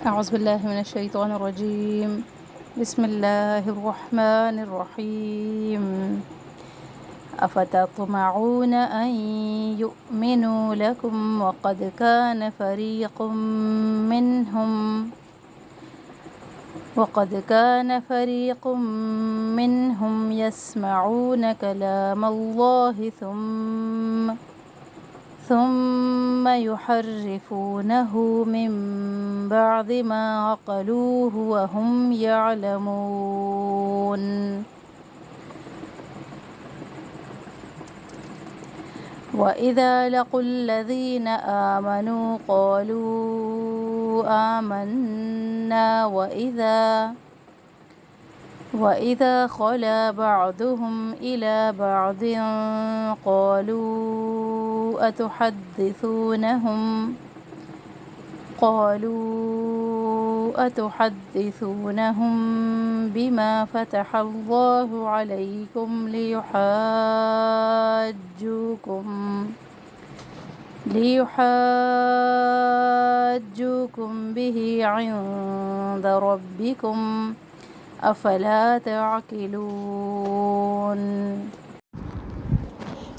أعوذ بالله من الشيطان الرجيم. بسم الله الرحمن الرحيم. أفتطمعون أن يؤمنوا لكم وقد كان فريق منهم يسمعون كلام الله ثم يحرفونه من بعد ما عقلوه وهم يعلمون. وإذا لقوا الذين آمنوا قالوا آمنا وإذا خلا بعضهم إلى بعض قالوا أتحدثونهم بما فتح الله عليكم ليحاجوكم به عند ربكم أفلا تعقلون.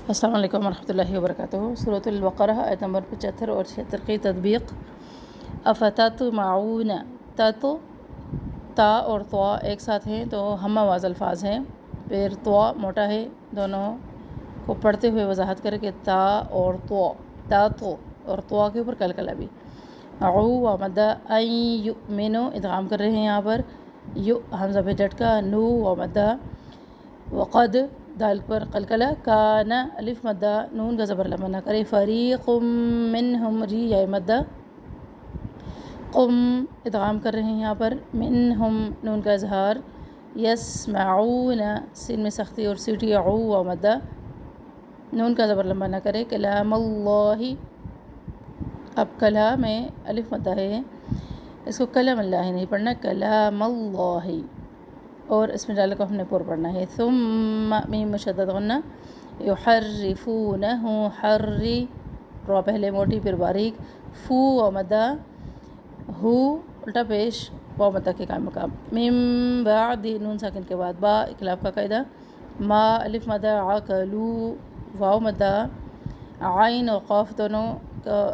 السلام علیکم ورحمۃ اللہ وبرکاتہ. سورۃ البقرہ آیت نمبر 75 اور 76 کی تطبیق. افتطمعون، تا اور طوا ایک ساتھ ہیں تو ہم آواز الفاظ ہیں. پھر طوا موٹا ہے، دونوں کو پڑھتے ہوئے وضاحت کرے کہ تا اور طوا، تا تو اور طوا کے اوپر کلکلا بھی. عو و مدہ این یؤمنو ادغام کر رہے ہیں یہاں پر. یو حمزہ پہ جھٹکا، نو و مدہ، وقد دال پر قلقلہ، کانا الف مدہ، نون کا زبر لمبا نہ کرے. فریق منہم، ری یا مدہ، قم ادغام کر رہے ہیں یہاں پر. منہم نون کا اظہار. یسمعون سین میں سختی اور سیٹی. عو و مدہ، نون کا زبر لمبا نہ کرے. کلام اللہ، اب کلام میں الف مدہ ہے، اس کو کلام اللہ نہیں پڑھنا، کلام اللہ، اور اس میں ڈالے کو ہم نے پور پڑھنا ہے. ثم میم مشدد غنہ. یحرفونہ، حری رو پہلے موٹی پھر باریک. فو و مدہ، ہو الٹا پیش، و مدہ کے مقام. من بعد نون ساکن کے بعد با اقلاب کا قاعدہ. ما الف مدہ، عقلو واو مدہ، عین اور قاف دونوں کا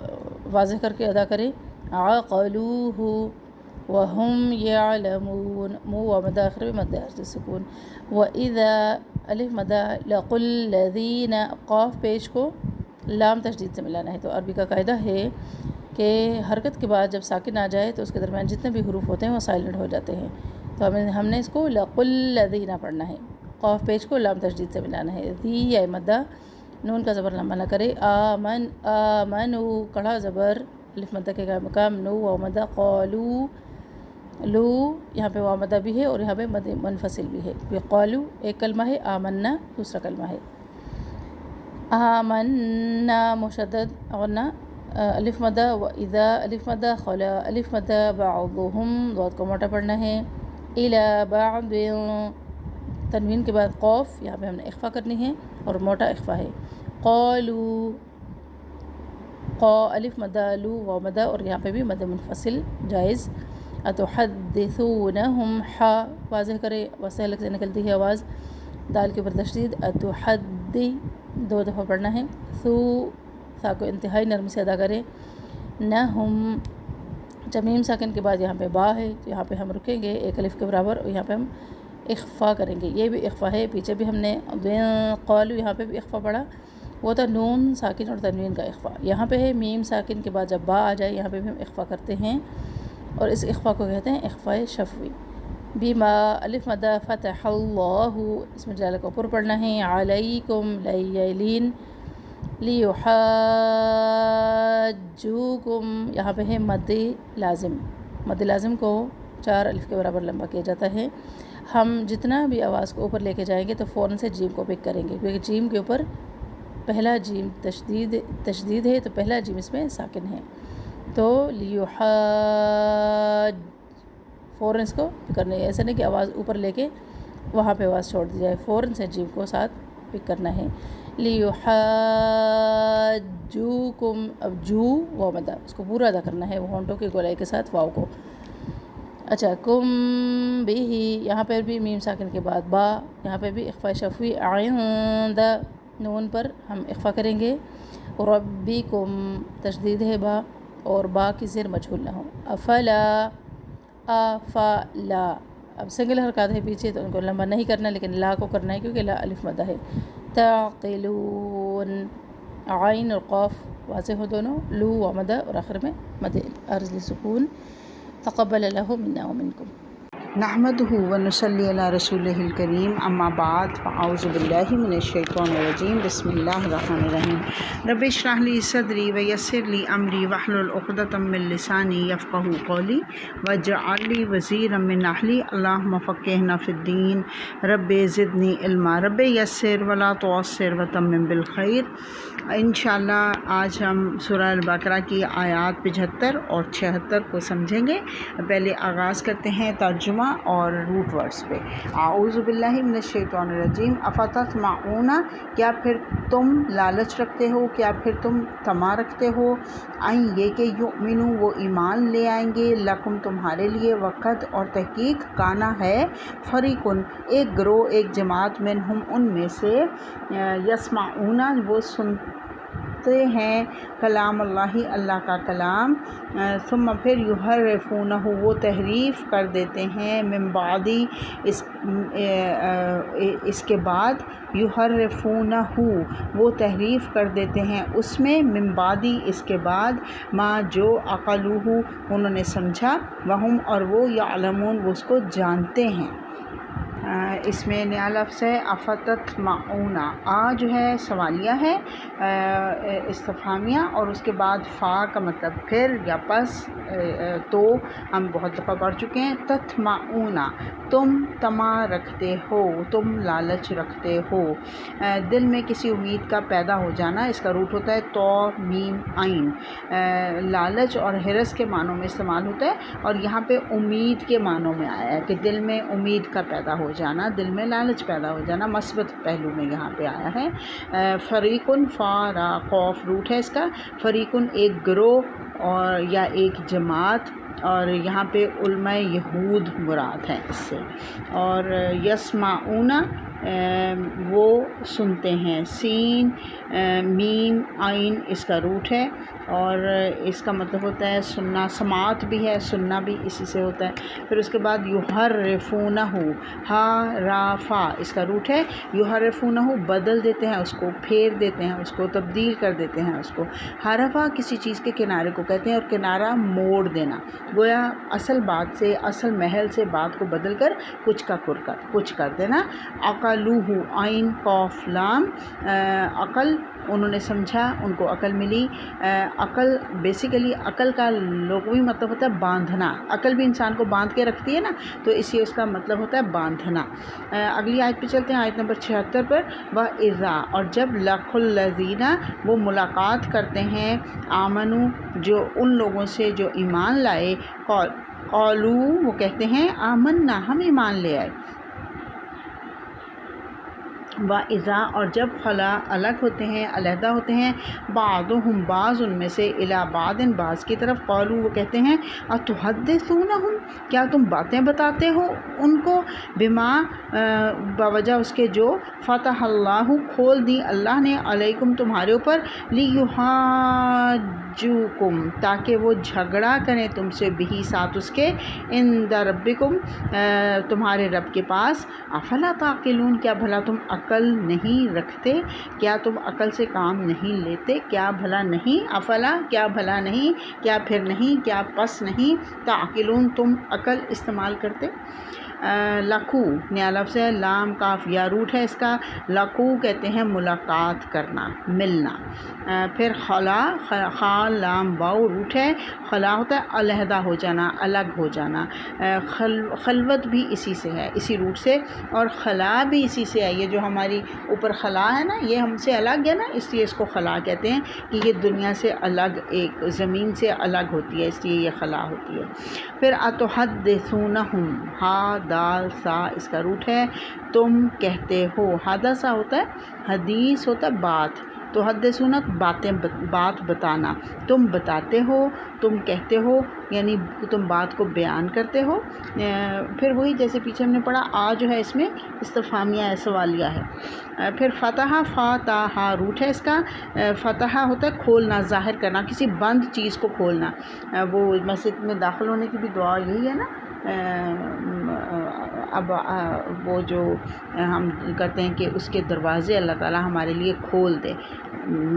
واضح کر کے ادا کرے. عقلوہ وہم یعلمون، مو و مدہ آخر میں مد عارض سکون. وَإِذَا الف مدہ، لَقُوا الَّذِينَ قاف پیش کو لام تشدید سے ملانا ہے. تو عربی کا قاعدہ ہے کہ حرکت کے بعد جب ساکن آ جائے تو اس کے درمیان جتنے بھی حروف ہوتے ہیں وہ سائلنٹ ہو جاتے ہیں. تو ہم نے اس کو لَقُوا الَّذِينَ پڑھنا ہے، قاف پیش کو لام تشدید سے ملانا ہے. ذی یا مدہ، نون کا زبر لمبا نہ کرے. آمنو کڑھا زبر الف مدہ کے مقام. نو و مدہ. قالو، لو یہاں پہ وامدہ بھی ہے اور یہاں پہ مد منفصل بھی ہے. قالو ایک کلمہ ہے، آمنا دوسرا کلمہ ہے. آمنا مشدد غنہ الف مدہ. وَإِذَا الف مدہ. خلا الف مدہ. بعضهم ضاد کو موٹا پڑھنا ہے. إِلَى بعض تنوین کے بعد قوف، یہاں پہ ہم نے اخفا کرنی ہے اور موٹا اخفا ہے. قالو، قا الف مدہ، لو و مدہ، اور یہاں پہ بھی مد منفصل جائز. اتحدثونہم، حا واضح کرے، وسط حلق سے نکلتی ہے آواز، دال کے اوپر تشدید. اتحدی دو دفعہ پڑھنا ہے. سا کو انتہائی نرمی سے ادا کرے. نہم جمیم ساکن کے بعد یہاں پہ با ہے، تو یہاں پہ ہم رکیں گے ایک الف کے برابر اور یہاں پہ ہم اخفا کریں گے. یہ بھی اخفا ہے، پیچھے بھی ہم نے قالو یہاں پہ بھی اخفا پڑھا، وہ تھا نون ساکن اور تنوین کا اخفا. یہاں پہ ہے میم ساکن کے بعد جب با آ جائے یہاں پہ بھی ہم اخفا کرتے ہیں اور اس اخفا کو کہتے ہیں اخفاء شفوی. بما الف مدہ. فتح اللہ، اس میں جلالہ کو پر پڑھنا ہے. علیکم لیلین. لیحاجوکم، یہاں پہ ہے مد لازم. مد لازم کو 4 الف کے برابر لمبا کیا جاتا ہے. ہم جتنا بھی آواز کو اوپر لے کے جائیں گے تو فوراً سے جیم کو پک کریں گے، کیونکہ جیم کے اوپر پہلا جیم تشدید ہے تو پہلا جیم اس میں ساکن ہے. تو لیحاج فوراً اس کو پک کرنا ہے، ایسا نہیں کہ آواز اوپر لے کے وہاں پہ آواز چھوڑ دی جائے، فوراً سے جیم کو ساتھ پک کرنا ہے. لیحاجوکم، اب جو و مدہ اس کو پورا ادا کرنا ہے، وہ ہونٹوں کی گولائی کے ساتھ واو کو. اچھا کم بھی، یہاں پر بھی میم ساکن کے بعد با، یہاں پہ بھی اخفاء شفوی، عند نون پر ہم اخفاء کریں گے. ربکم تشدید ہے با، اور با کی زیر مجہول نہ ہو. افلا، افلا، اب سنگل حرکات ہے پیچھے تو ان کو لمبا نہیں کرنا، لیکن لا کو کرنا ہے کیونکہ لا الف مدہ ہے. تعقلون، عین اور قاف واضح ہو دونوں، لو و مدہ، اور آخر میں مد عرض سکون. تقبل اللہ منا ومنکم. نحمدہ ونصلی علی رسولہ الکریم، اما بعد فاعوذ باللہ من الشیطان الرجیم، بسم اللہ الرحمن الرحیم. رب اشرح لی صدری ویسر لی امری واحلل عقدۃ من لسانی یفقہوا قولی واجعل لی وزیرا من اہلی. اللہم فقہنا فی الدین، رب زدنی علما، رب یسر ولا تعسر وتمم بالخیر. انشاءاللہ آج ہم سورہ البقرہ کی آیات 75 اور 76 کو سمجھیں گے. پہلے آغاز کرتے ہیں ترجمہ اور روٹ ورڈز پہ. اعوذ باللہ من الشیطان الرجیم. افتطمعون، کیا پھر تم لالچ رکھتے ہو، کیا پھر تم طمع رکھتے ہو، این یہ کہ یؤمنو وہ ایمان لے آئیں گے، لکم تمہارے لیے، وقت اور تحقیق، کانا ہے، فریقن ایک گروہ، ایک جماعت، منہم ان میں سے، یسمعون وہ سنتے ہیں کلام اللہ اللہ کا کلام، ثم پھر یحرفونہ وہ تحریف کر دیتے ہیں، من بعدی اس کے بعد، یحرفونہ وہ تحریف کر دیتے ہیں اس میں، من بعدی اس کے بعد، ما جو عقلوہ انہوں نے سمجھا، وہم اور وہ، یعلمون وہ اس کو جانتے ہیں. اس میں نیا لفظ ہے افتطمعون. آ جو ہے سوالیہ ہے، استفہامیہ، اور اس کے بعد فا کا مطلب پھر یا پس، تو ہم بہت دفعہ پڑھ چکے ہیں. تطمعون تم طمع رکھتے ہو، تم لالچ رکھتے ہو. دل میں کسی امید کا پیدا ہو جانا، اس کا روٹ ہوتا ہے تو میم عین. لالچ اور حرص کے معنوں میں استعمال ہوتا ہے، اور یہاں پہ امید کے معنوں میں آیا ہے کہ دل میں امید کا پیدا ہو جانا، دل میں لالچ پیدا ہو جانا، مثبت پہلو میں یہاں پہ آیا ہے. فریقن، فا را قوف روٹ ہے اس کا. فریقن ایک گروہ اور یا ایک جماعت، اور یہاں پہ علماء یہود مراد ہیں اس سے. اور یسمعون وہ سنتے ہیں، سین میم عین اس کا روٹ ہے، اور اس کا مطلب ہوتا ہے سننا، سماعت بھی ہے، سننا بھی اسی سے ہوتا ہے. پھر اس کے بعد یحرفونہ، ہا را فا اس کا روٹ ہے. یحرفونہ بدل دیتے ہیں اس کو، پھیر دیتے ہیں اس کو، تبدیل کر دیتے ہیں اس کو. حرفہ کسی چیز کے کنارے کو کہتے ہیں، اور کنارہ موڑ دینا، گویا اصل بات سے، اصل محل سے بات کو بدل کر کچھ کا کچھ کر دینا. عقلوہ عین قاف لام، عقل انہوں نے سمجھا، ان کو عقل ملی. عقل بیسیکلی عقل کا لغوی مطلب ہوتا ہے باندھنا. عقل بھی انسان کو باندھ کے رکھتی ہے نا، تو اسی اس کا مطلب ہوتا ہے باندھنا. اگلی آیت پہ چلتے ہیں، آیت نمبر 76 پر. وَإِذَا اور جب، لَقُوا الَّذِينَ وہ ملاقات کرتے ہیں، آمنو جو ان لوگوں سے جو ایمان لائے، قالوا وہ کہتے ہیں، آمنا ہم ایمان لے آئے. وَإِذَا اور جب، خلا الگ ہوتے ہیں، علیحدہ ہوتے ہیں، بعضهم بعض ان میں سے، الی بعض بعض کی طرف، قالوا وہ کہتے ہیں، اتحدثونہم کیا تم باتیں بتاتے ہو ان کو، بما بوجہ اس کے جو، فتح اللہ کھول دی اللہ نے، علیکم تمہارے اوپر، لیحاجوکم تاکہ وہ جھگڑا کریں تم سے، بھی ساتھ اس کے، عند ربکم تمہارے رب کے پاس. افلا تعقلون کیا بھلا تم عقل نہیں رکھتے، کیا تم عقل سے کام نہیں لیتے، کیا بھلا نہیں، افلا کیا بھلا نہیں، کیا پھر نہیں، کیا پس نہیں، تعقلون تم عقل استعمال کرتے. لقو نیا لفظ ہے، لام کاف یا روٹ ہے اس کا. لقو کہتے ہیں ملاقات کرنا، ملنا. پھر خلا، خا لام واو روٹ ہے. خلا ہوتا ہے علیحدہ ہو جانا، الگ ہو جانا. خلوت بھی اسی سے ہے، اسی روٹ سے، اور خلا بھی اسی سے ہے. یہ جو ہماری اوپر خلا ہے نا، یہ ہم سے الگ ہے نا، اس لیے اس کو خلا کہتے ہیں کہ یہ دنیا سے الگ، ایک زمین سے الگ ہوتی ہے، اس لیے یہ خلا ہوتی ہے. پھر اتحدثونہم، ہا دال سا اس کا روٹ ہے. تم کہتے ہو، حدث ہوتا ہے حدیث ہوتا ہے بات، تحدثون بات بتانا، تم بتاتے ہو، تم کہتے ہو، یعنی تم بات کو بیان کرتے ہو۔ پھر وہی جیسے پیچھے ہم نے پڑھا، آ جو ہے اس میں استفہامیہ ہے، سوالیہ ہے۔ پھر فتح، فاتح روٹ ہے اس کا۔ فتح ہوتا ہے کھولنا، ظاہر کرنا، کسی بند چیز کو کھولنا۔ وہ مسجد میں داخل ہونے کی بھی دعا یہی ہے نا، اب وہ جو ہم کرتے ہیں کہ اس کے دروازے اللہ تعالیٰ ہمارے لیے کھول دے،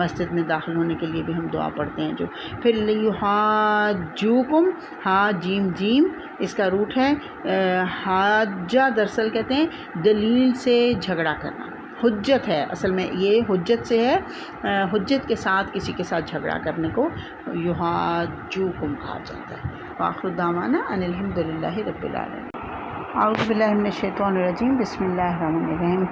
مسجد میں داخل ہونے کے لیے بھی ہم دعا پڑھتے ہیں جو۔ پھر لیحاجوکم، ہا جیم جیم اس کا روٹ ہے۔ حاجہ دراصل کہتے ہیں دلیل سے جھگڑا کرنا، حجت ہے اصل میں، یہ حجت سے ہے، حجت کے ساتھ کسی کے ساتھ جھگڑا کرنے کو یحاجوکم کہا جاتا ہے۔ وآخر دعوانا ان الحمد للہ رب العالمین۔ اعوذ باللہ من الشیطان الرجیم، بسم اللہ الرحمن الرحیم۔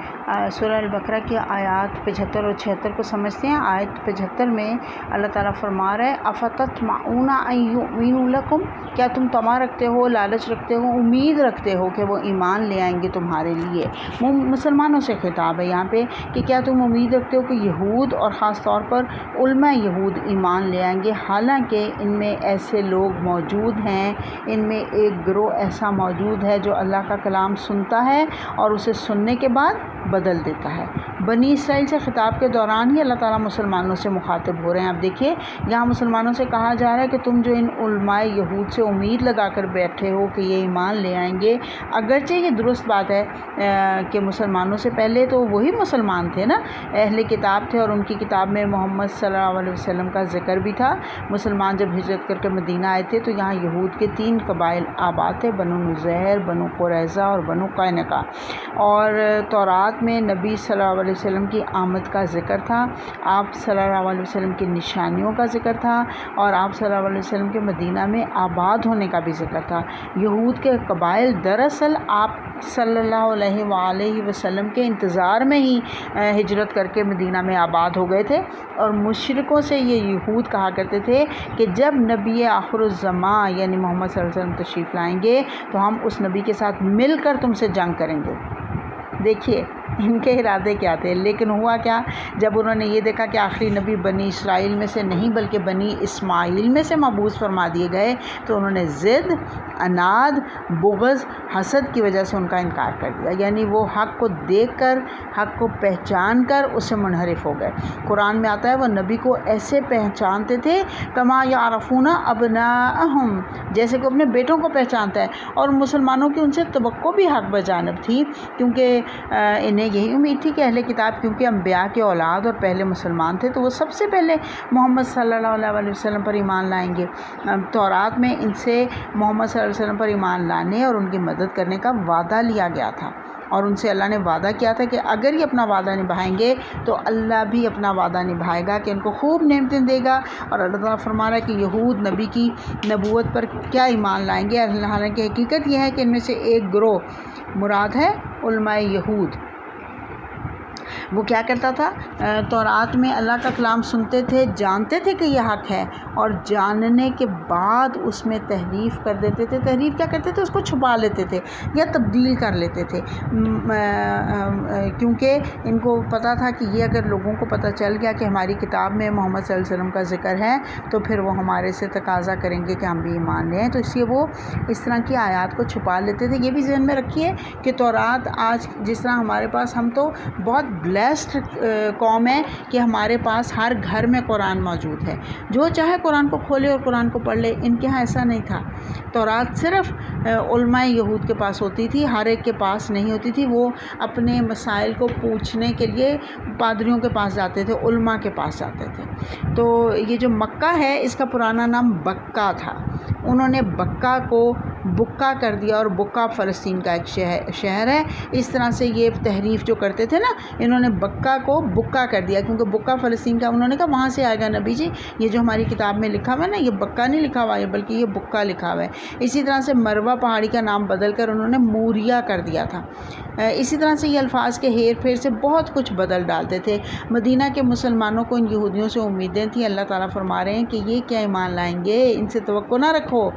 سورہ البقرہ کی آیات 75 اور 76 کو سمجھتے ہیں۔ آیت 75 میں اللہ تعالیٰ فرما رہا ہے افتطمعون ان یؤمنوا لکم، کیا تم طمع رکھتے ہو، لالچ رکھتے ہو، امید رکھتے ہو کہ وہ ایمان لے آئیں گے تمہارے لیے۔ مسلمانوں سے خطاب ہے یہاں پہ کہ کیا تم امید رکھتے ہو کہ یہود اور خاص طور پر علماء یہود ایمان لے آئیں گے، حالانکہ ان میں ایسے لوگ موجود ہیں، ان میں ایک گروہ ایسا موجود ہے جو اللہ کا کلام سنتا ہے اور اسے سننے کے بعد بدل دیتا ہے۔ بنی اسرائیل سے خطاب کے دوران ہی اللہ تعالیٰ مسلمانوں سے مخاطب ہو رہے ہیں۔ اب دیکھیے یہاں مسلمانوں سے کہا جا رہا ہے کہ تم جو ان علماء یہود سے امید لگا کر بیٹھے ہو کہ یہ ایمان لے آئیں گے، اگرچہ یہ درست بات ہے کہ مسلمانوں سے پہلے تو وہی مسلمان تھے نا، اہل کتاب تھے، اور ان کی کتاب میں محمد صلی اللہ علیہ وسلم کا ذکر بھی تھا۔ مسلمان جب ہجرت کر کے مدینہ آئے تھے تو یہاں یہود کے 3 قبائل آباد تھے، بنو نذیر، بنو قریظہ اور بنو قینقاع، اور تورات میں نبی صلی اللہ علیہ وسلم کی آمد کا ذکر تھا، آپ صلی اللہ علیہ وسلم کی نشانیوں کا ذکر تھا، اور آپ صلی اللہ علیہ وسلم کے مدینہ میں آباد ہونے کا بھی ذکر تھا۔ یہود کے قبائل دراصل آپ صلی اللہ علیہ وآلہ وسلم کے انتظار میں ہی ہجرت کر کے مدینہ میں آباد ہو گئے تھے، اور مشرکوں سے یہ یہود کہا کرتے تھے کہ جب نبی آخر الزمان یعنی محمد صلی اللہ علیہ وسلم تشریف لائیں گے تو ہم اس نبی کے ساتھ مل کر تم سے جنگ کریں گے۔ دیکھیے ان کے ارادے کیا تھے، لیکن ہوا کیا، جب انہوں نے یہ دیکھا کہ آخری نبی بنی اسرائیل میں سے نہیں بلکہ بنی اسماعیل میں سے مبعوث فرما دیے گئے، تو انہوں نے ضد، عناد، بغض، حسد کی وجہ سے ان کا انکار کر دیا، یعنی وہ حق کو دیکھ کر، حق کو پہچان کر اس سے منحرف ہو گئے۔ قرآن میں آتا ہے وہ نبی کو ایسے پہچانتے تھے کما یعرفون ابناءہم، جیسے کہ اپنے بیٹوں کو پہچانتا ہے، اور مسلمانوں کی ان سے توقع بھی حق بجانب تھی، کیونکہ انہیں یہی امید تھی کہ اہل کتاب کیونکہ انبیاء کے اولاد اور پہلے مسلمان تھے تو وہ سب سے پہلے محمد صلی اللہ علیہ وسلم پر ایمان لائیں گے۔ تورات میں ان سے محمد صلی اللہ علیہ وسلم پر ایمان لانے اور ان کی مدد کرنے کا وعدہ لیا گیا تھا، اور ان سے اللہ نے وعدہ کیا تھا کہ اگر یہ اپنا وعدہ نبھائیں گے تو اللہ بھی اپنا وعدہ نبھائے گا کہ ان کو خوب نعمتیں دے گا۔ اور اللہ تعالیٰ فرما رہا ہے کہ یہود نبی کی نبوت پر کیا ایمان لائیں گے، حالانکہ حقیقت یہ ہے کہ ان میں سے ایک گروہ مراد ہے علماء یہود، وہ کیا کرتا تھا، تورات میں اللہ کا کلام سنتے تھے، جانتے تھے کہ یہ حق ہے، اور جاننے کے بعد اس میں تحریف کر دیتے تھے۔ تحریف کیا کرتے تھے، اس کو چھپا لیتے تھے یا تبدیل کر لیتے تھے، کیونکہ ان کو پتہ تھا کہ یہ اگر لوگوں کو پتہ چل گیا کہ ہماری کتاب میں محمد صلی اللہ علیہ وسلم کا ذکر ہے تو پھر وہ ہمارے سے تقاضا کریں گے کہ ہم بھی ایمان لیں، تو اس لیے وہ اس طرح کی آیات کو چھپا لیتے تھے۔ یہ بھی ذہن میں رکھیے کہ تورات آج جس طرح ہمارے پاس، ہم تو بہت بلیسڈ قوم ہے کہ ہمارے پاس ہر گھر میں قرآن موجود ہے، جو چاہے قرآن کو کھولے اور قرآن کو پڑھ لے۔ ان کے ہاں ایسا نہیں تھا، تورات صرف علماء یہود کے پاس ہوتی تھی، ہر ایک کے پاس نہیں ہوتی تھی۔ وہ اپنے مسائل کو پوچھنے کے لیے پادریوں کے پاس جاتے تھے، علماء کے پاس جاتے تھے۔ تو یہ جو مکہ ہے اس کا پرانا نام بکہ تھا، انہوں نے بکہ کو بکہ کر دیا، اور بکہ فلسطین کا ایک شہر ہے۔ اس طرح سے یہ تحریف جو کرتے تھے نا، انہوں نے بکہ کو بکہ کر دیا، کیونکہ بکہ فلسطین کا، انہوں نے کہا وہاں سے آئے گا نبی جی، یہ جو ہماری کتاب میں لکھا ہوا ہے نا، یہ بکہ نہیں لکھا ہوا ہے بلکہ یہ بکہ لکھا ہوا ہے۔ اسی طرح سے مروہ پہاڑی کا نام بدل کر انہوں نے موریا کر دیا تھا۔ اسی طرح سے یہ الفاظ کے ہیر پھیر سے بہت کچھ بدل ڈالتے تھے۔ مدینہ کے مسلمانوں کو ان یہودیوں سے امیدیں تھیں۔ اللہ تعالیٰ فرما رہے ہیں کہ یہ کیا ایمان لائیں گے، ان سے توقع نہ رکھو۔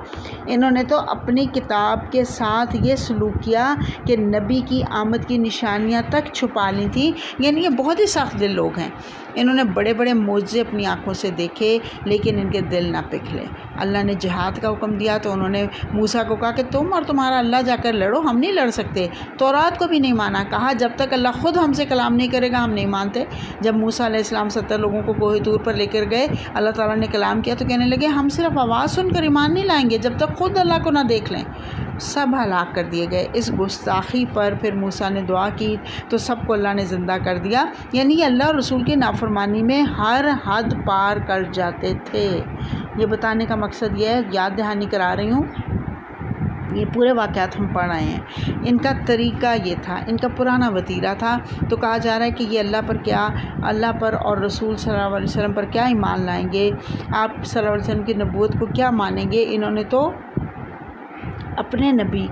انہوں نے تو اپنی کتاب کے ساتھ یہ سلوک کیا کہ نبی کی آمد کی نشانیاں تک چھپا لی تھیں، یعنی یہ بہت ہی سخت دل لوگ ہیں۔ انہوں نے بڑے بڑے معجزے اپنی آنکھوں سے دیکھے لیکن ان کے دل نہ پگھلے۔ اللہ نے جہاد کا حکم دیا تو انہوں نے موسیٰ کو کہا کہ تم اور تمہارا اللہ جا کر لڑو، ہم نہیں لڑ سکتے۔ تورات کو بھی نہیں مانا، کہا جب تک اللہ خود ہم سے کلام نہیں کرے گا ہم نہیں مانتے۔ جب موسیٰ علیہ السلام 70 لوگوں کو کوہ طور پر لے کر گئے، اللہ تعالیٰ نے کلام کیا تو کہنے لگے ہم صرف آواز سن کر ایمان نہیں لائیں گے جب تک خود اللہ کو نہ دیکھ لیں۔ سب ہلاک کر دیے گئے۔ اس گستاخی پر پھر موسیٰ نے دعا کی تو سب کو اللہ نے زندہ کر دیا، یعنی یہ اللہ اور رسول کی نافرمانی میں ہر حد پار کر جاتے تھے۔ یہ بتانے کا مقصد یہ ہے، یاد دہانی کرا رہی ہوں، یہ پورے واقعات ہم پڑھ آئے ہیں۔ ان کا طریقہ یہ تھا، ان کا پرانا وتیرہ تھا۔ تو کہا جا رہا ہے کہ یہ اللہ پر اور رسول صلی اللہ علیہ وسلم پر کیا ایمان لائیں گے، آپ صلی اللہ علیہ وسلم کی نبوت کو کیا مانیں گے۔ انہوں نے تو اپنے نبی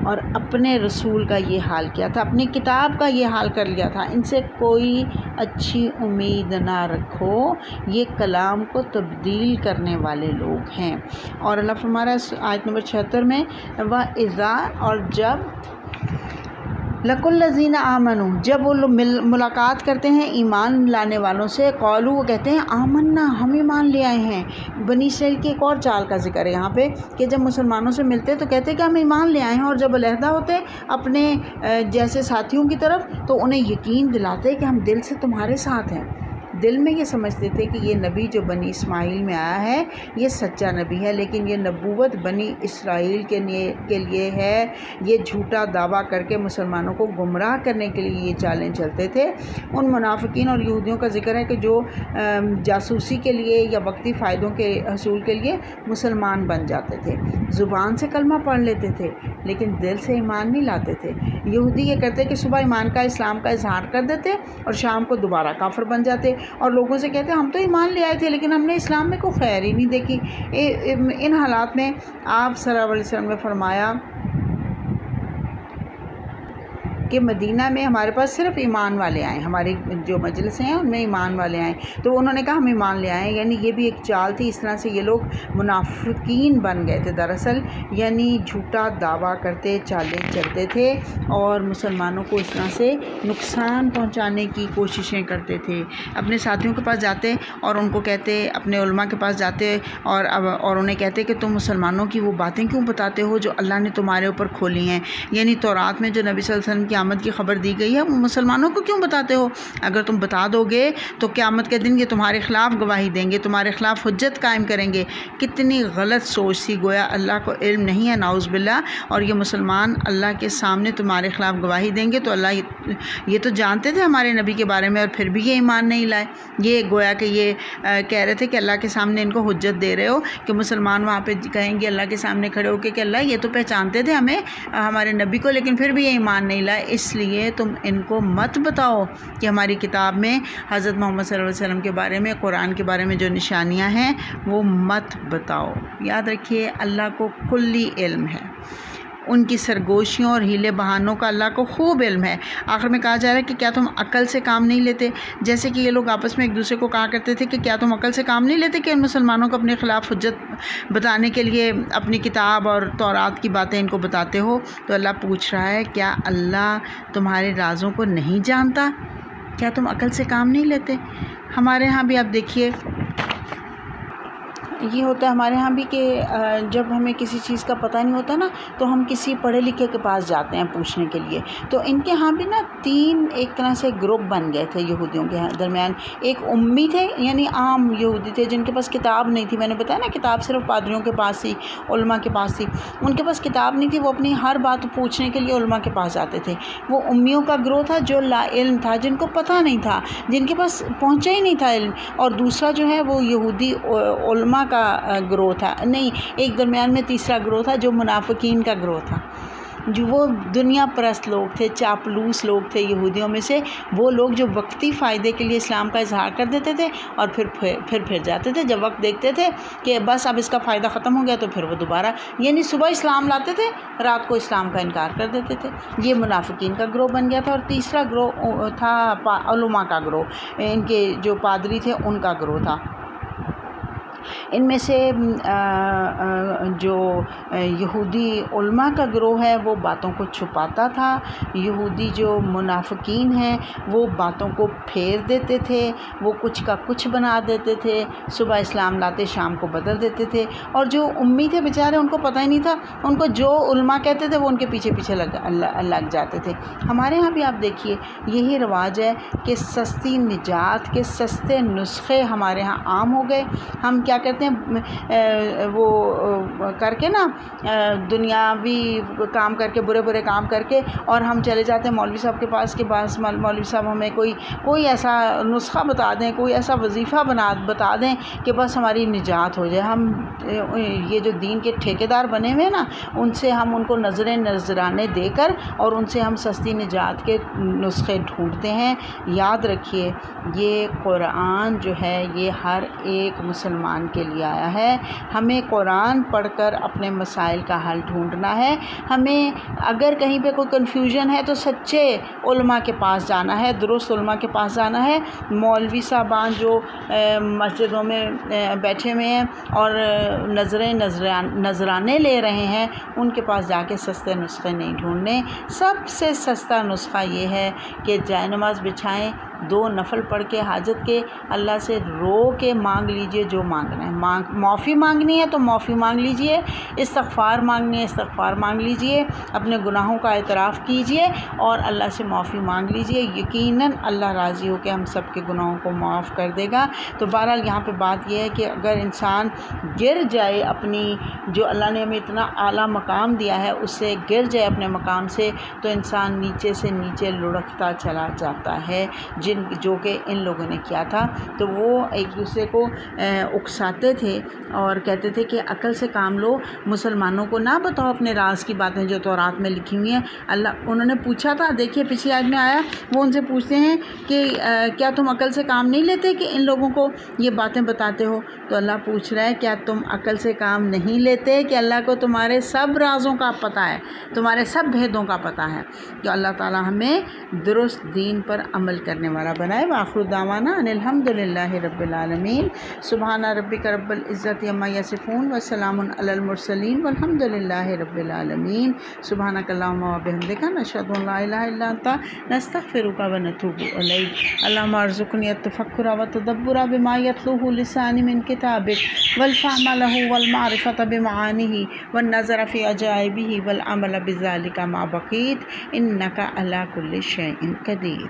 اور اپنے رسول کا یہ حال کیا تھا، اپنی کتاب کا یہ حال کر لیا تھا۔ ان سے کوئی اچھی امید نہ رکھو، یہ کلام کو تبدیل کرنے والے لوگ ہیں۔ اور اللہ فرما رہا ہے آیت نمبر 76 میں، وَإِذَا، اور جب، لَقُوا الَّذِينَ آمَنُوا، جب وہ لوگ ملاقات کرتے ہیں ایمان لانے والوں سے، قالوا، وہ کہتے ہیں آمنا، ہم ایمان لے آئے ہیں۔ بنی اسرائیل کی ایک اور چال کا ذکر ہے یہاں پہ کہ جب مسلمانوں سے ملتے تو کہتے کہ ہم ایمان لے آئے ہیں، اور جب علیحدہ ہوتے اپنے جیسے ساتھیوں کی طرف تو انہیں یقین دلاتے کہ ہم دل سے تمہارے ساتھ ہیں۔ دل میں یہ سمجھتے تھے کہ یہ نبی جو بنی اسماعیل میں آیا ہے یہ سچا نبی ہے، لیکن یہ نبوت بنی اسرائیل کے لیے ہے۔ یہ جھوٹا دعویٰ کر کے مسلمانوں کو گمراہ کرنے کے لیے یہ چالیں چلتے تھے۔ ان منافقین اور یہودیوں کا ذکر ہے کہ جو جاسوسی کے لیے یا وقتی فائدوں کے حصول کے لیے مسلمان بن جاتے تھے، زبان سے کلمہ پڑھ لیتے تھے لیکن دل سے ایمان نہیں لاتے تھے۔ یہودی یہ کرتے کہ صبح ایمان کا، اسلام کا اظہار کر دیتے اور شام کو دوبارہ کافر بن جاتے، اور لوگوں سے کہتے ہم تو ایمان لے آئے تھے لیکن ہم نے اسلام میں کوئی خیر ہی نہیں دیکھی۔ ان حالات میں آپ صلی اللہ علیہ وسلم نے فرمایا کہ مدینہ میں ہمارے پاس صرف ایمان والے آئے، ہماری جو مجلس ہیں ان میں ایمان والے آئے، تو انہوں نے کہا ہم ایمان لے آئے ہیں، یعنی یہ بھی ایک چال تھی۔ اس طرح سے یہ لوگ منافقین بن گئے تھے دراصل، یعنی جھوٹا دعویٰ کرتے، چالیں چلتے تھے اور مسلمانوں کو اس طرح سے نقصان پہنچانے کی کوششیں کرتے تھے۔ اپنے ساتھیوں کے پاس جاتے اور ان کو کہتے، اپنے علماء کے پاس جاتے اور انہیں کہتے کہ تم مسلمانوں کی وہ باتیں کیوں بتاتے ہو جو اللہ نے تمہارے اوپر کھولی ہیں، یعنی تورات میں جو نبی صلی اللہ علیہ وسلم کی قیامت کی خبر دی گئی ہے وہ مسلمانوں کو کیوں بتاتے ہو؟ اگر تم بتا دو گے تو قیامت کے دن یہ تمہارے خلاف گواہی دیں گے، تمہارے خلاف حجت قائم کریں گے۔ کتنی غلط سوچ تھی، گویا اللہ کو علم نہیں ہے، نعوذ باللہ، اور یہ مسلمان اللہ کے سامنے تمہارے خلاف گواہی دیں گے تو اللہ یہ تو جانتے تھے ہمارے نبی کے بارے میں اور پھر بھی یہ ایمان نہیں لائے۔ یہ گویا کہ یہ کہہ رہے تھے کہ اللہ کے سامنے ان کو حجت دے رہے ہو کہ مسلمان وہاں پہ کہیں گے اللہ کے سامنے کھڑے ہو کے کہ اللہ یہ تو پہچانتے تھے ہمیں، ہمارے نبی کو، لیکن پھر بھی یہ ایمان نہیں لائے، اس لیے تم ان کو مت بتاؤ کہ ہماری کتاب میں حضرت محمد صلی اللہ علیہ وسلم کے بارے میں، قرآن کے بارے میں جو نشانیاں ہیں وہ مت بتاؤ۔ یاد رکھیے اللہ کو کلی علم ہے، ان کی سرگوشیوں اور ہیلے بہانوں کا اللہ کو خوب علم ہے۔ آخر میں کہا جا رہا ہے کہ کیا تم عقل سے کام نہیں لیتے؟ جیسے کہ یہ لوگ آپس میں ایک دوسرے کو کہا کرتے تھے کہ کیا تم عقل سے کام نہیں لیتے کہ ان مسلمانوں کو اپنے خلاف حجت بتانے کے لیے اپنی کتاب اور تورات کی باتیں ان کو بتاتے ہو؟ تو اللہ پوچھ رہا ہے کیا اللہ تمہارے رازوں کو نہیں جانتا؟ کیا تم عقل سے کام نہیں لیتے؟ ہمارے ہاں بھی آپ دیکھیے یہ ہوتا ہے ہمارے ہاں بھی کہ جب ہمیں کسی چیز کا پتہ نہیں ہوتا نا تو ہم کسی پڑھے لکھے کے پاس جاتے ہیں پوچھنے کے لیے۔ تو ان کے ہاں بھی نا 3 ایک طرح سے گروپ بن گئے تھے یہودیوں کے درمیان۔ ایک امی تھے، یعنی عام یہودی تھے جن کے پاس کتاب نہیں تھی، میں نے بتایا نا کتاب صرف پادریوں کے پاس تھی، علماء کے پاس تھی، ان کے پاس کتاب نہیں تھی، وہ اپنی ہر بات پوچھنے کے لیے علماء کے پاس جاتے تھے۔ وہ امیوں کا گروہ تھا جو لا علم تھا، جن کو پتہ نہیں تھا، جن کے پاس پہنچا ہی نہیں تھا علم۔ اور دوسرا جو ہے وہ یہودی علماء کا گروہ تھا، نہیں، ایک درمیان میں تیسرا گروہ تھا جو منافقین کا گروہ تھا، جو وہ دنیا پرست لوگ تھے، چاپلوس لوگ تھے یہودیوں میں سے، وہ لوگ جو وقتی فائدے کے لیے اسلام کا اظہار کر دیتے تھے اور پھر جاتے تھے، جب وقت دیکھتے تھے کہ بس اب اس کا فائدہ ختم ہو گیا تو پھر وہ دوبارہ، یعنی صبح اسلام لاتے تھے، رات کو اسلام کا انکار کر دیتے تھے۔ یہ منافقین کا گروہ بن گیا تھا۔ اور تیسرا گروہ تھا علماء کا گروہ، ان کے جو پادری تھے ان کا گروہ تھا۔ ان میں سے جو یہودی علماء کا گروہ ہے وہ باتوں کو چھپاتا تھا، یہودی جو منافقین ہیں وہ باتوں کو پھیر دیتے تھے، وہ کچھ کا کچھ بنا دیتے تھے، صبح اسلام لاتے شام کو بدل دیتے تھے، اور جو امی تھے بیچارے ان کو پتہ ہی نہیں تھا، ان کو جو علماء کہتے تھے وہ ان کے پیچھے پیچھے لگ جاتے تھے۔ ہمارے ہاں بھی آپ دیکھیے یہی رواج ہے کہ سستی نجات کے سستے نسخے ہمارے ہاں عام ہو گئے۔ ہم کیا کرتے ہیں، وہ کر کے نا دنیاوی کام کر کے، برے کام کر کے، اور ہم چلے جاتے ہیں مولوی صاحب کے پاس کہ بس مولوی صاحب ہمیں کوئی ایسا نسخہ بتا دیں، کوئی ایسا وظیفہ بتا دیں کہ بس ہماری نجات ہو جائے۔ ہم یہ جو دین کے ٹھیکیدار بنے ہوئے نا، ان سے ہم ان کو نذرانے دے کر اور ان سے ہم سستی نجات کے نسخے ڈھونڈتے ہیں۔ یاد رکھیے یہ قرآن جو ہے یہ ہر ایک مسلمان کے لیے آیا ہے۔ ہمیں قرآن پڑھ کر اپنے مسائل کا حل ڈھونڈنا ہے۔ ہمیں اگر کہیں پہ کوئی کنفیوژن ہے تو سچے علماء کے پاس جانا ہے، درست علماء کے پاس جانا ہے۔ مولوی صاحبان جو مسجدوں میں بیٹھے ہوئے ہیں اور نذرانے لے رہے ہیں، ان کے پاس جا کے سستے نسخے نہیں ڈھونڈنے۔ سب سے سستا نسخہ یہ ہے کہ جائے نماز بچھائیں، 2 نفل پڑھ کے حاجت کے اللہ سے رو کے مانگ لیجئے جو مانگنا ہے۔ معافی مانگنی ہے تو معافی مانگ لیجئے، استغفار مانگنی ہے استغفار مانگ لیجئے، اپنے گناہوں کا اعتراف کیجئے اور اللہ سے معافی مانگ لیجئے۔ یقیناً اللہ راضی ہو کے ہم سب کے گناہوں کو معاف کر دے گا۔ تو بہرحال یہاں پہ بات یہ ہے کہ اگر انسان گر جائے اپنی، جو اللہ نے ہمیں اتنا اعلیٰ مقام دیا ہے، اس سے گر جائے اپنے مقام سے، تو انسان نیچے سے نیچے لڑکتا چلا جاتا ہے، جو کہ ان لوگوں نے کیا تھا۔ تو وہ ایک دوسرے کو اکساتے تھے اور کہتے تھے کہ عقل سے کام لو، مسلمانوں کو نہ بتاؤ اپنے راز کی باتیں جو تورات میں لکھی ہوئی ہیں۔ انہوں نے پوچھا تھا، دیکھیے پچھلی آیت میں آیا، وہ ان سے پوچھتے ہیں کہ کیا تم عقل سے کام نہیں لیتے کہ ان لوگوں کو یہ باتیں بتاتے ہو؟ تو اللہ پوچھ رہا ہے کیا تم عقل سے کام نہیں لیتے کہ اللہ کو تمہارے سب رازوں کا پتہ ہے، تمہارے سب بھیدوں کا پتہ ہے؟ تو اللہ تعالی ہمیں درست دین پر عمل کرنے والا بنائے۔ وآخر دعوانا ان الحمد للہ رب العالمین۔ سبحان ربک رب العزت عما یصفون وسلام علی المرسلین والحمد للہ رب العالمین۔ سبحانک اللہم وبحمدک نشہد ان لا الہ الا انت نستغفرک ونتوب الیک۔ اللہم ارزقنی التفکر والتدبر بما یتلوہ لسانی من کتابک والفهم لہ والمعرفة بمعانیہ والنظر فی عجائبہ والعمل بذلک ما بقیت انک علی کل شیء قدیر۔